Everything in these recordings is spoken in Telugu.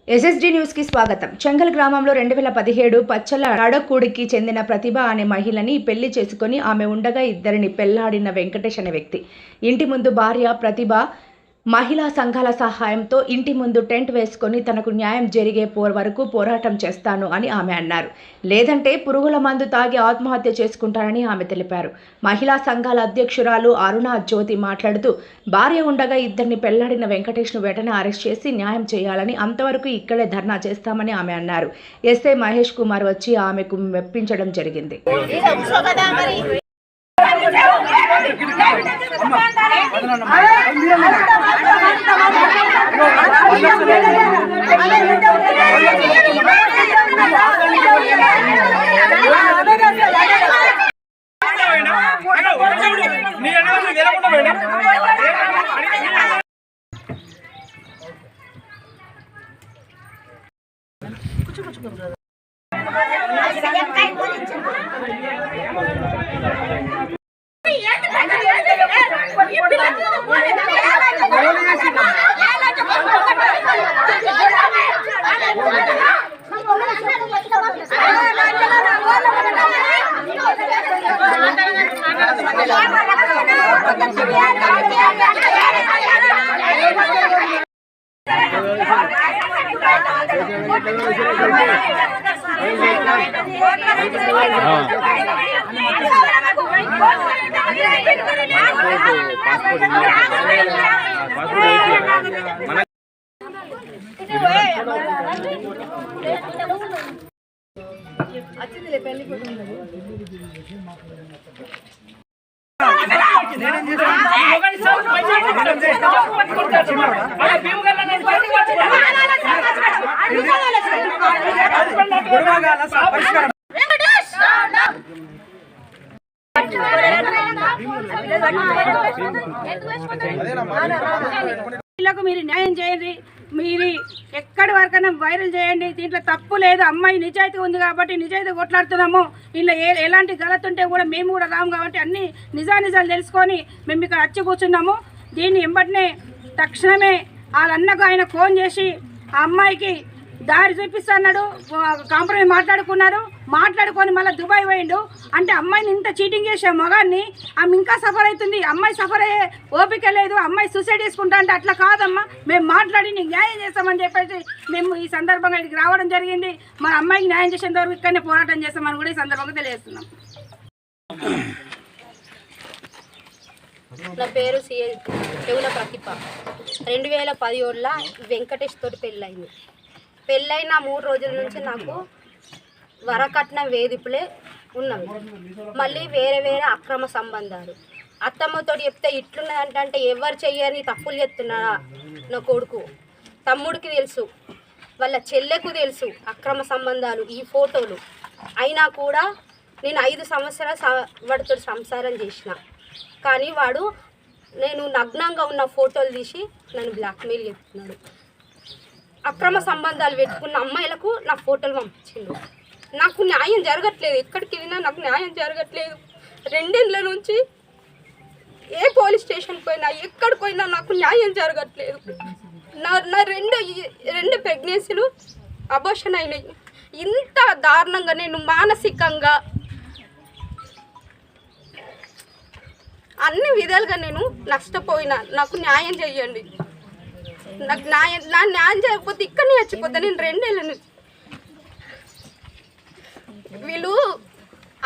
ఎస్ఎస్డి న్యూస్ కి స్వాగతం. చెంగల్ గ్రామంలో 2017 పచ్చల అడకూడికి చెందిన ప్రతిభ అనే మహిళని పెళ్లి చేసుకుని ఆమె ఉండగా ఇద్దరిని పెళ్లాడిన వెంకటేష్ అనే వ్యక్తి ఇంటి ముందు భార్య ప్రతిభ మహిళా సంఘాల సహాయంతో ఇంటి ముందు టెంట్ వేసుకొని తనకు న్యాయం జరిగే వరకు పోరాటం చేస్తాను అని ఆమె అన్నారు. లేదంటే పురుగుల మందు తాగి ఆత్మహత్య చేసుకుంటానని ఆమె తెలిపారు. మహిళా సంఘాల అధ్యక్షురాలు అరుణ జ్యోతి మాట్లాడుతూ భార్య ఉండగా ఇద్దరిని పెళ్లాడిన వెంకటేష్ను వెంటనే అరెస్ట్ చేసి న్యాయం చేయాలని, అంతవరకు ఇక్కడే ధర్నా చేస్తామని ఆమె అన్నారు. ఎస్ఐ మహేష్ కుమార్ వచ్చి ఆమెకు మెప్పించడం జరిగింది. మీరు న్యాయం చేయండి, మీరు ఎక్కడి వరకైనా వైరల్ చేయండి. దీంట్లో తప్పు లేదు, అమ్మాయి నిజాయితీ ఉంది కాబట్టి నిజాయితీ కొట్లాడుతున్నాము. ఇంట్లో ఎలాంటి గలత్ ఉంటే కూడా మేము కూడా రాము కాబట్టి అన్ని నిజాలు తెలుసుకొని మేము ఇక్కడ వచ్చి కూర్చున్నాము. దీన్ని వెంబటనే తక్షణమే వాళ్ళ అన్నకు ఆయన ఫోన్ చేసి ఆ అమ్మాయికి దారి చూపిస్తున్నాడు. కాంప్రమైజ్ మాట్లాడుకొని మళ్ళీ దుబాయ్ పోయిండు. అంటే అమ్మాయిని ఇంత చీటింగ్ చేసే మగాన్ని ఆమె ఇంకా సఫర్ అవుతుంది. అమ్మాయి సఫర్ అయ్యే ఓపిక లేదు, అమ్మాయి సూసైడ్ చేసుకుంటా అంటే అట్లా కాదమ్మా, మేము మాట్లాడి నీకు న్యాయం చేస్తామని చెప్పేసి మేము ఈ సందర్భంగా ఇక్కడికి రావడం జరిగింది. మన అమ్మాయికి న్యాయం చేసేంత వరకు ఇక్కడనే పోరాటం చేస్తామని కూడా ఈ సందర్భంగా తెలియజేస్తున్నాం. నా పేరు చెవుల ప్రతిభ. 2017లో వెంకటేష్ తోటి పెళ్ళయింది. పెళ్ళైన 3 రోజుల నుంచి నాకు వరకట్నం వేధింపులే ఉన్నవి. మళ్ళీ వేరే అక్రమ సంబంధాలు. అత్తమ్మతో చెప్తే ఇట్లున్నదంటే ఎవరు చెయ్యని తప్పులు చెప్తున్నాడా నా కొడుకు. తమ్ముడికి తెలుసు, వాళ్ళ చెల్లెకు తెలుసు అక్రమ సంబంధాలు, ఈ ఫోటోలు. అయినా కూడా నేను 5 సంవత్సరాలు వాడితో సంసారం చేసిన. కానీ వాడు నేను నగ్నంగా ఉన్న ఫోటోలు తీసి నన్ను బ్లాక్మెయిల్ చేస్తున్నాడు. అక్రమ సంబంధాలు పెట్టుకున్న అమ్మాయిలకు నా ఫోటోలు పంపించిండు. నాకు న్యాయం జరగట్లేదు, ఎక్కడికి వెళ్ళినా నాకు న్యాయం జరగట్లేదు. 2 ఏళ్ళ నుంచి ఏ పోలీస్ స్టేషన్కి పోయినా ఎక్కడికి పోయినా నాకు న్యాయం జరగట్లేదు. నా రెండు ప్రెగ్నెన్సీలు అబార్షన్ అయినాయి. ఇంత దారుణంగా నేను మానసికంగా అన్ని విధాలుగా నేను నష్టపోయినా. నాకు న్యాయం చేయండి, నాకు న్యాయం చేయకపోతే ఇక్కడనే చచ్చిపోతా నేను. 2 ఏళ్ళ నుంచి వీళ్ళు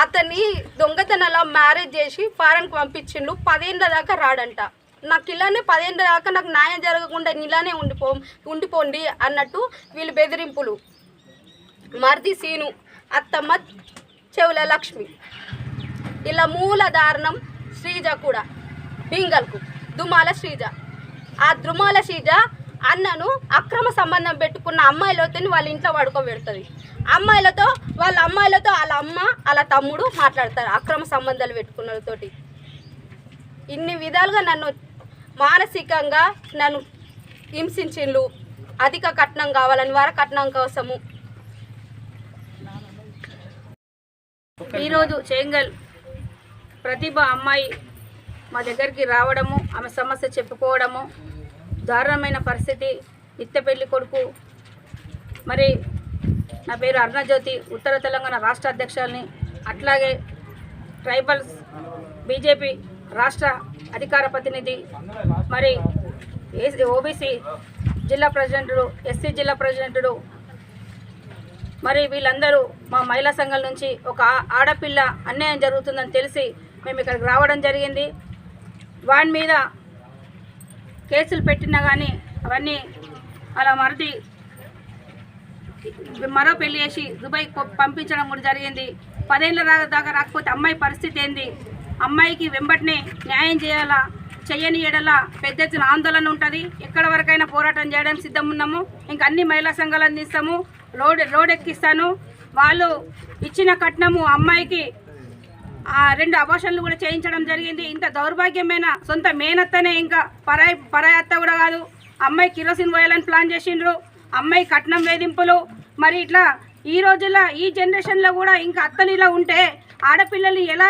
అతన్ని దొంగతనాల మ్యారేజ్ చేసి ఫారెన్కి పంపించిండు. 10 ఏళ్ళ దాకా రాడంట. నాకు ఇలానే 10 ఏళ్ళ దాకా నాకు న్యాయం జరగకుండా ఇలానే ఉండిపోండి అన్నట్టు వీళ్ళు బెదిరింపులు. మరిది సీను, అత్తమ్మ చెవుల లక్ష్మి, ఇలా మూల దారుణం శ్రీజ కూడా బింగల్కు దుమాల శ్రీజ. ఆ దుమాల శ్రీజ అన్నను అక్రమ సంబంధం పెట్టుకున్న అమ్మాయిలతో వాళ్ళ ఇంట్లో పడుకోబెడుతుంది. వాళ్ళ అమ్మాయిలతో వాళ్ళ అమ్మ వాళ్ళ తమ్ముడు మాట్లాడతారు అక్రమ సంబంధాలు పెట్టుకున్నతోటి. ఇన్ని విధాలుగా నన్ను మానసికంగా నన్ను హింసించిండ్రు. అధిక కట్నం కావాలని, వరకట్నం కోసము. ఈరోజు చెంగల్ ప్రతిభ అమ్మాయి మా దగ్గరికి రావడము, ఆమె సమస్య చెప్పుకోవడము, దారుణమైన పరిస్థితి. నిత్య పెళ్లి కొడుకు మరి నా పేరు అరుణజ్యోతి, ఉత్తర తెలంగాణ రాష్ట్ర అధ్యక్షుల్ని, అట్లాగే ట్రైబల్స్ బీజేపీ రాష్ట్ర అధికార ప్రతినిధి, మరి ఓబీసీ జిల్లా ప్రెసిడెంటుడు, ఎస్సీ జిల్లా ప్రెసిడెంటుడు, మరి వీళ్ళందరూ మా మహిళా సంఘం నుంచి ఒక ఆడపిల్ల అన్యాయం జరుగుతుందని తెలిసి మేము ఇక్కడికి రావడం జరిగింది. వాని మీద కేసులు పెట్టినా కానీ అవన్నీ అలా మరో పెళ్లి చేసి దుబాయ్ పంపించడం కూడా జరిగింది. 10 ఏళ్ళ దాకా రాకపోతే అమ్మాయి పరిస్థితి ఏంది? అమ్మాయికి వెంబటినే న్యాయం చేయాలా, చెయ్యని ఎడల పెద్ద ఎత్తున ఆందోళన ఉంటుంది. ఎక్కడి వరకైనా పోరాటం చేయడానికి సిద్ధం ఉన్నాము. ఇంకా అన్ని మహిళా సంఘాలు అందిస్తాము, రోడ్ ఎక్కిస్తాను. వాళ్ళు ఇచ్చిన కట్నము అమ్మాయికి 2 అబార్షన్లు కూడా చేయించడం జరిగింది. ఇంత దౌర్భాగ్యమైన సొంత మేనత్తనే ఇంకా పరాయి అత్త కూడా కాదు. అమ్మాయి కిరోసిన్ పోయాలని ప్లాన్ చేసిండ్రు. అమ్మాయి కట్నం వేధింపులు. మరి ఇట్లా ఈ రోజుల్లో ఈ జనరేషన్లో కూడా ఇంకా అత్తలు ఇలా ఉంటే ఆడపిల్లలు ఎలా